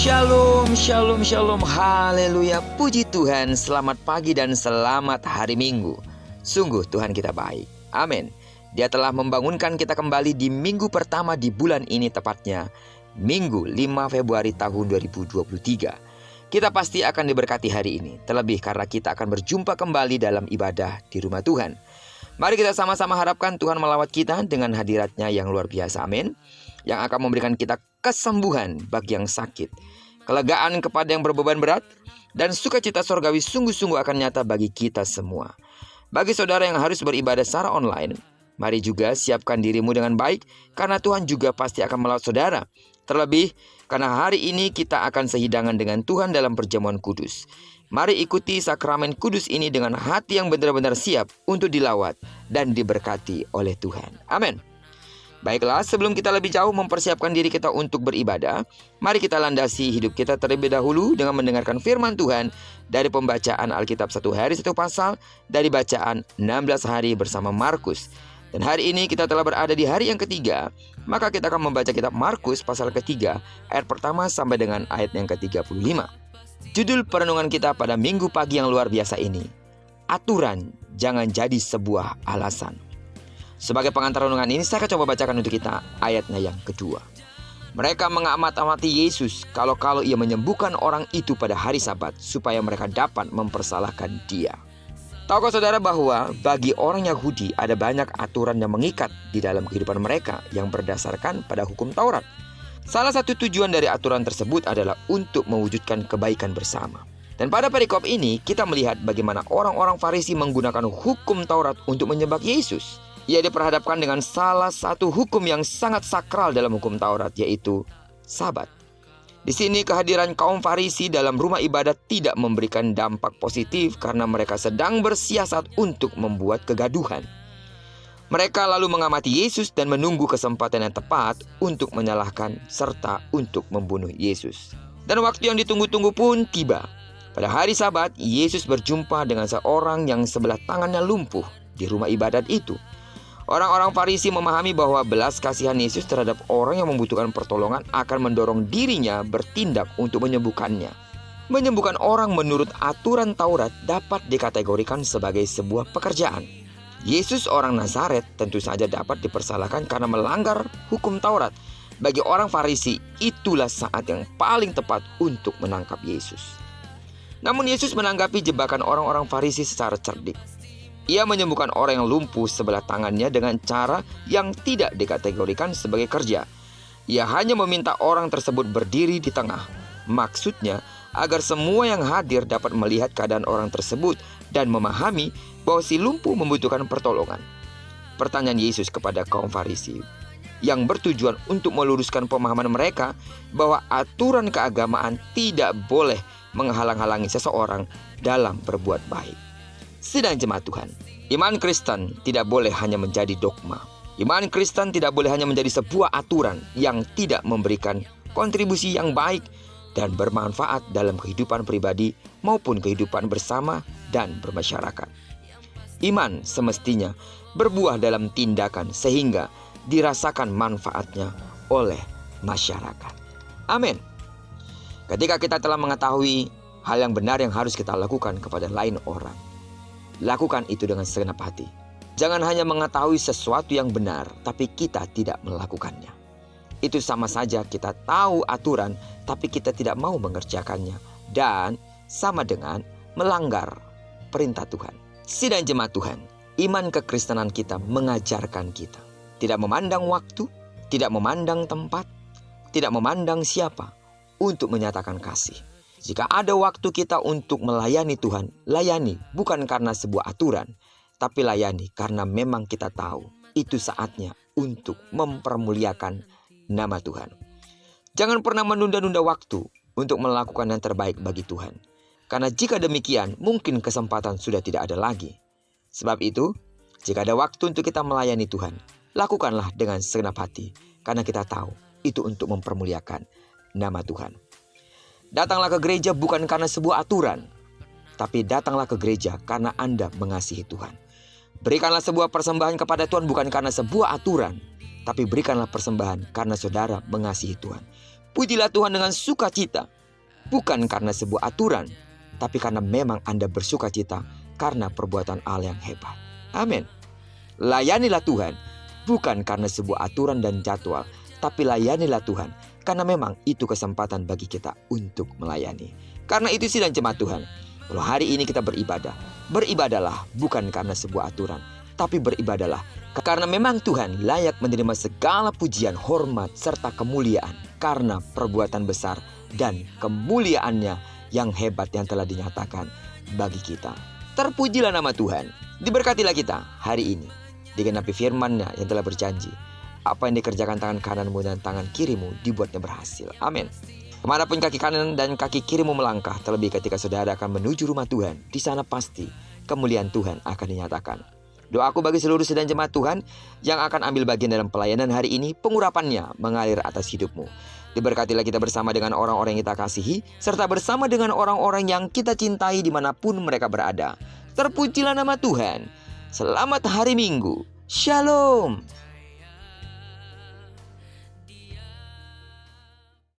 Shalom, shalom, shalom, haleluya, puji Tuhan, selamat pagi dan selamat hari Minggu. Sungguh Tuhan kita baik, amin. Dia telah membangunkan kita kembali di minggu pertama di bulan ini, tepatnya Minggu 5 Februari tahun 2023. Kita pasti akan diberkati hari ini, terlebih karena kita akan berjumpa kembali dalam ibadah di rumah Tuhan. Mari kita sama-sama harapkan Tuhan melawat kita dengan hadiratnya yang luar biasa, amin. Yang akan memberikan kita kesembuhan bagi yang sakit, kelegaan kepada yang berbeban berat, dan sukacita sorgawi sungguh-sungguh akan nyata bagi kita semua. Bagi saudara yang harus beribadah secara online, mari juga siapkan dirimu dengan baik, karena Tuhan juga pasti akan melawat saudara. Terlebih, karena hari ini kita akan sehidangan dengan Tuhan dalam perjamuan kudus. Mari ikuti sakramen kudus ini dengan hati yang benar-benar siap untuk dilawat dan diberkati oleh Tuhan. Amin. Baiklah, sebelum kita lebih jauh mempersiapkan diri kita untuk beribadah, mari kita landasi hidup kita terlebih dahulu dengan mendengarkan firman Tuhan dari pembacaan Alkitab 1 hari 1 pasal dari bacaan 16 hari bersama Markus. Dan hari ini kita telah berada di hari yang ketiga, maka kita akan membaca kitab Markus pasal ketiga, ayat pertama sampai dengan ayat yang ke-35. Judul perenungan kita pada minggu pagi yang luar biasa ini, aturan jangan jadi sebuah alasan. Sebagai pengantar renungan ini, saya akan coba bacakan untuk kita ayatnya yang kedua. Mereka mengamat-amati Yesus kalau ia menyembuhkan orang itu pada hari Sabat, supaya mereka dapat mempersalahkan dia. Tahukah saudara bahwa bagi orang Yahudi ada banyak aturan yang mengikat di dalam kehidupan mereka yang berdasarkan pada hukum Taurat. Salah satu tujuan dari aturan tersebut adalah untuk mewujudkan kebaikan bersama. Dan pada perikop ini kita melihat bagaimana orang-orang Farisi menggunakan hukum Taurat untuk menyembah Yesus. Ia diperhadapkan dengan salah satu hukum yang sangat sakral dalam hukum Taurat, yaitu Sabat. Di sini kehadiran kaum Farisi dalam rumah ibadat tidak memberikan dampak positif karena mereka sedang bersiasat untuk membuat kegaduhan. Mereka lalu mengamati Yesus dan menunggu kesempatan yang tepat untuk menyalahkan serta untuk membunuh Yesus. Dan waktu yang ditunggu-tunggu pun tiba. Pada hari Sabat, Yesus berjumpa dengan seorang yang sebelah tangannya lumpuh di rumah ibadat itu. Orang-orang Farisi memahami bahwa belas kasihan Yesus terhadap orang yang membutuhkan pertolongan akan mendorong dirinya bertindak untuk menyembuhkannya. Menyembuhkan orang menurut aturan Taurat dapat dikategorikan sebagai sebuah pekerjaan. Yesus orang Nazaret tentu saja dapat dipersalahkan karena melanggar hukum Taurat. Bagi orang Farisi, itulah saat yang paling tepat untuk menangkap Yesus. Namun Yesus menanggapi jebakan orang-orang Farisi secara cerdik. Ia menyembuhkan orang yang lumpuh sebelah tangannya dengan cara yang tidak dikategorikan sebagai kerja. Ia hanya meminta orang tersebut berdiri di tengah. Maksudnya, agar semua yang hadir dapat melihat keadaan orang tersebut dan memahami bahwa si lumpuh membutuhkan pertolongan. Pertanyaan Yesus kepada kaum Farisi yang bertujuan untuk meluruskan pemahaman mereka bahwa aturan keagamaan tidak boleh menghalang-halangi seseorang dalam berbuat baik. Sidang jemaat Tuhan, iman Kristen tidak boleh hanya menjadi dogma. Iman Kristen tidak boleh hanya menjadi sebuah aturan yang tidak memberikan kontribusi yang baik dan bermanfaat dalam kehidupan pribadi maupun kehidupan bersama dan bermasyarakat. Iman semestinya berbuah dalam tindakan sehingga dirasakan manfaatnya oleh masyarakat. Amin. Ketika kita telah mengetahui hal yang benar yang harus kita lakukan kepada lain orang, lakukan itu dengan segenap hati. Jangan hanya mengetahui sesuatu yang benar, tapi kita tidak melakukannya. Itu sama saja kita tahu aturan, tapi kita tidak mau mengerjakannya. Dan sama dengan melanggar perintah Tuhan. Sidang jemaat Tuhan, iman kekristenan kita mengajarkan kita tidak memandang waktu, tidak memandang tempat, tidak memandang siapa untuk menyatakan kasih. Jika ada waktu kita untuk melayani Tuhan, layani bukan karena sebuah aturan, tapi layani karena memang kita tahu itu saatnya untuk mempermuliakan nama Tuhan. Jangan pernah menunda-nunda waktu untuk melakukan yang terbaik bagi Tuhan. Karena jika demikian, mungkin kesempatan sudah tidak ada lagi. Sebab itu, jika ada waktu untuk kita melayani Tuhan, lakukanlah dengan segenap hati, karena kita tahu itu untuk mempermuliakan nama Tuhan. Datanglah ke gereja bukan karena sebuah aturan, tapi datanglah ke gereja karena Anda mengasihi Tuhan. Berikanlah sebuah persembahan kepada Tuhan bukan karena sebuah aturan, tapi berikanlah persembahan karena saudara mengasihi Tuhan. Pujilah Tuhan dengan sukacita, bukan karena sebuah aturan, tapi karena memang Anda bersukacita karena perbuatan Allah yang hebat. Amin. Layanilah Tuhan, bukan karena sebuah aturan dan jadwal, tapi layanilah Tuhan karena memang itu kesempatan bagi kita untuk melayani. Karena itu sidang jemaat Tuhan, kalau hari ini kita beribadah, beribadahlah bukan karena sebuah aturan, tapi beribadahlah karena memang Tuhan layak menerima segala pujian, hormat, serta kemuliaan karena perbuatan besar dan kemuliaannya yang hebat yang telah dinyatakan bagi kita. Terpujilah nama Tuhan, diberkatilah kita hari ini, digenapi firman-Nya yang telah berjanji, apa yang dikerjakan tangan kananmu dan tangan kirimu dibuatnya berhasil. Amin. Kemanapun kaki kanan dan kaki kirimu melangkah, terlebih ketika saudara akan menuju rumah Tuhan, di sana pasti kemuliaan Tuhan akan dinyatakan. Doaku bagi seluruh sidang jemaat Tuhan yang akan ambil bagian dalam pelayanan hari ini, pengurapannya mengalir atas hidupmu. Diberkatilah kita bersama dengan orang-orang yang kita kasihi, serta bersama dengan orang-orang yang kita cintai dimanapun mereka berada. Terpujilah nama Tuhan. Selamat hari Minggu. Shalom.